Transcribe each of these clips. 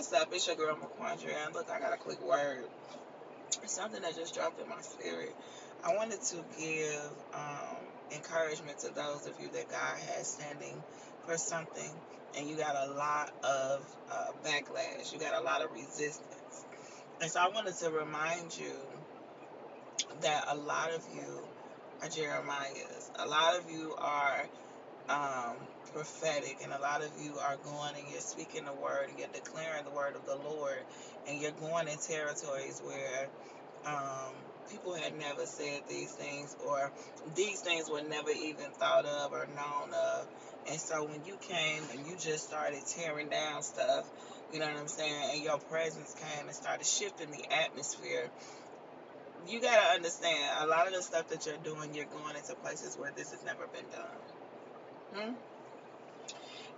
What's up? It's your girl McQuandria, and look, I got a quick word. It's something that just dropped in my spirit. I wanted to give encouragement to those of you that God has standing for something, and you got a lot of backlash. You got a lot of resistance, and so I wanted to remind you that a lot of you are Jeremiahs. A lot of you are um, prophetic, and a lot of you are going and you're speaking the word and you're declaring the word of the Lord, and you're going in territories where um, people had never said these things, or these things were never even thought of or known of. And so when you came and you just started tearing down stuff, you know what I'm saying, and your presence came and started shifting the atmosphere, you gotta understand a lot of the stuff that you're doing, you're going into places where this has never been done. Hmm?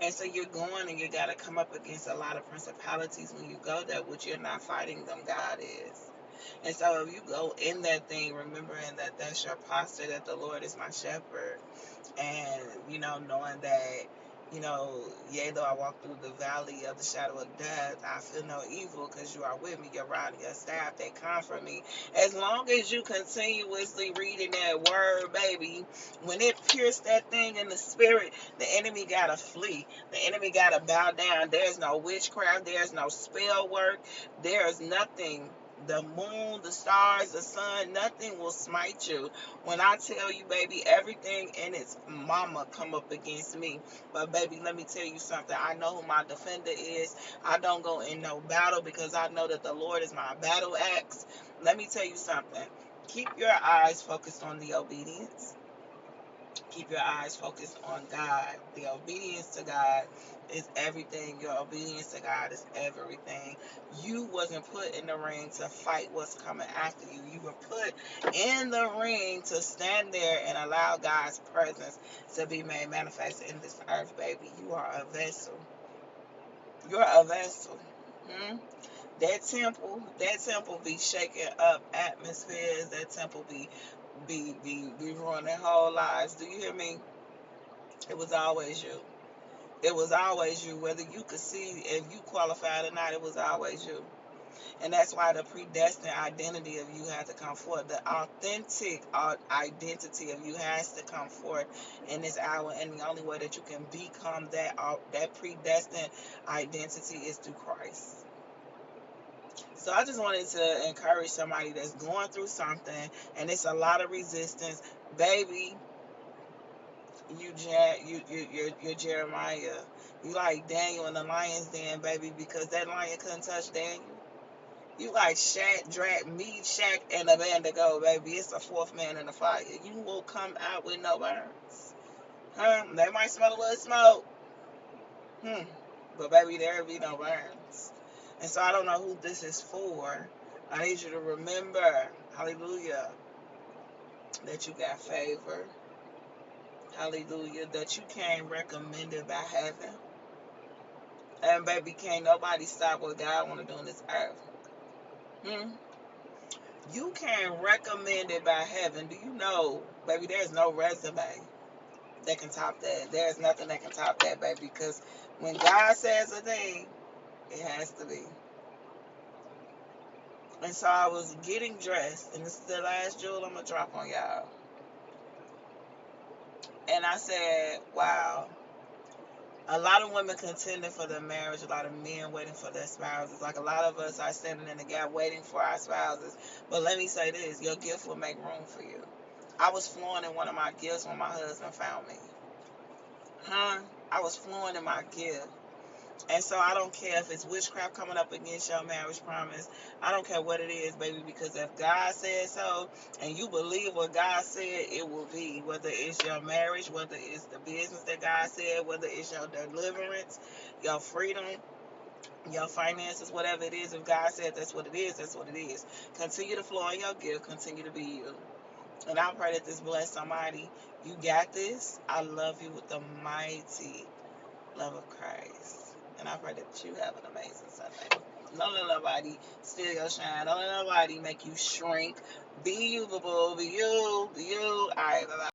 And so you're going and you got to come up against a lot of principalities when you go there, which you're not fighting them, God is. And so if you go in that thing, remembering that that's your posture, that the Lord is my shepherd, and, knowing that, yea, though I walk through the valley of the shadow of death, I feel no evil because you are with me, your rod and your staff, they comfort me. As long as you continuously reading that word, baby, when it pierced that thing in the spirit, the enemy got to flee. The enemy got to bow down. There's no witchcraft. There's no spell work. There's nothing. The moon, the stars, the sun, nothing will smite you. When I tell you, baby, everything in its mama come up against me. But, baby, let me tell you something. I know who my defender is. I don't go in no battle because I know that the Lord is my battle axe. Let me tell you something. Keep your eyes focused on the obedience. Keep your eyes focused on God. The obedience to God is everything. Your obedience to God is everything. You wasn't put in the ring to fight what's coming after you. You were put in the ring to stand there and allow God's presence to be made manifest in this earth, baby. You are a vessel. You're a vessel. Hmm? That temple be shaking up atmospheres. That temple be ruining whole lives. Do you hear me? It was always you. It was always you. Whether you could see if you qualified or not, it was always you. And that's why the predestined identity of you has to come forth. The authentic identity of you has to come forth in this hour. And the only way that you can become that predestined identity is through Christ. So I just wanted to encourage somebody that's going through something and it's a lot of resistance, baby. You're Jeremiah. You like Daniel in the lion's den, baby, because that lion couldn't touch Daniel. You like Shadrach, Meshach, and Abednego, baby. It's a fourth man in the fire. You will come out with no burns. Huh? They might smell a little smoke. But baby, there'll be no burns. And so I don't know who this is for. I need you to remember, hallelujah, that you got favor. Hallelujah, that you came recommended by heaven. And baby, can't nobody stop what God want to do on this earth. Hmm? You came recommended by heaven. Do you know, baby, there's no resume that can top that. There's nothing that can top that, baby, because when God says a thing, it has to be. And so I was getting dressed, and this is the last jewel I'm going to drop on y'all. And I said, wow. A lot of women contending for their marriage, a lot of men waiting for their spouses. Like a lot of us are standing in the gap waiting for our spouses. But let me say this, your gift will make room for you. I was flowing in one of my gifts when my husband found me. Huh? I was flowing in my gift. And so I don't care if it's witchcraft coming up against your marriage promise. I don't care what it is, baby, because if God said so and you believe what God said, it will be. Whether it's your marriage, whether it's the business that God said, whether it's your deliverance, your freedom, your finances, whatever it is, if God said that's what it is, that's what it is. Continue to flow in your gift. Continue to be you. And I pray that this bless somebody. You got this. I love you with the mighty love of Christ. And I pray that you have an amazing Sunday. Don't let nobody steal your shine. Don't let nobody make you shrink. Be you, boo. Be you. Be you. All right, bye-bye.